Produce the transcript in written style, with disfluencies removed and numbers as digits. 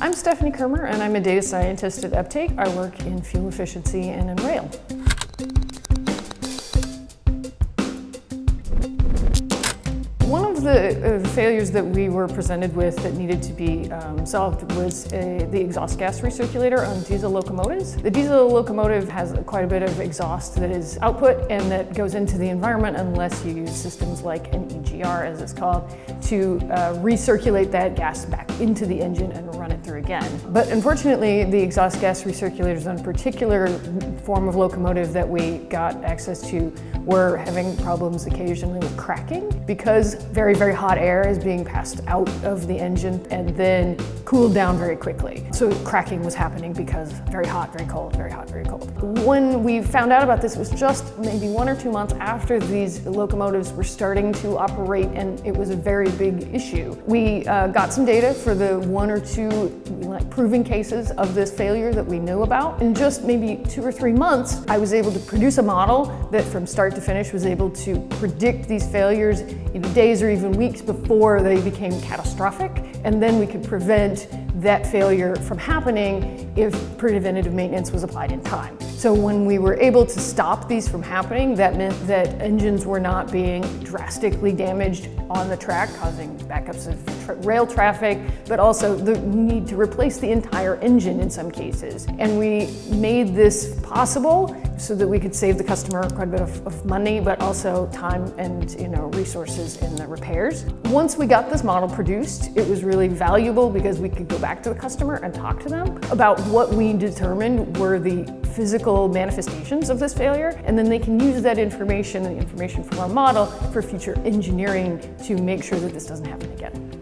I'm Stephanie Kirmer, and I'm a data scientist at Uptake. I work in fuel efficiency and in rail. One of the failures that we were presented with that needed to be solved was the exhaust gas recirculator on diesel locomotives. The diesel locomotive has quite a bit of exhaust that is output and that goes into the environment unless you use systems like an EGR, as it's called, to recirculate that gas back into the engine and run it through again. But unfortunately, the exhaust gas recirculators on a particular form of locomotive that we got access to were having problems occasionally with cracking because very, very hot air is being passed out of the engine and then cooled down very quickly. So cracking was happening because very hot, very cold, very hot, very cold. When we found out about this, it was just maybe 1 or 2 months after these locomotives were starting to operate, and it was a very big issue. We got some data for the 1 or 2 proven cases of this failure that we knew about. In just maybe 2 or 3 months, I was able to produce a model that from start to finish was able to predict these failures in days or even weeks before they became catastrophic, and then we could prevent that failure from happening if preventative maintenance was applied in time. So when we were able to stop these from happening, that meant that engines were not being drastically damaged on the track, causing backups of rail traffic, but also the need to replace the entire engine in some cases. And we made this possible so that we could save the customer quite a bit of money, but also time and resources in the repairs. Once we got this model produced, it was really valuable because we could go back to the customer and talk to them about what we determined were the physical manifestations of this failure, and then they can use that information, the information from our model, for future engineering to make sure that this doesn't happen again.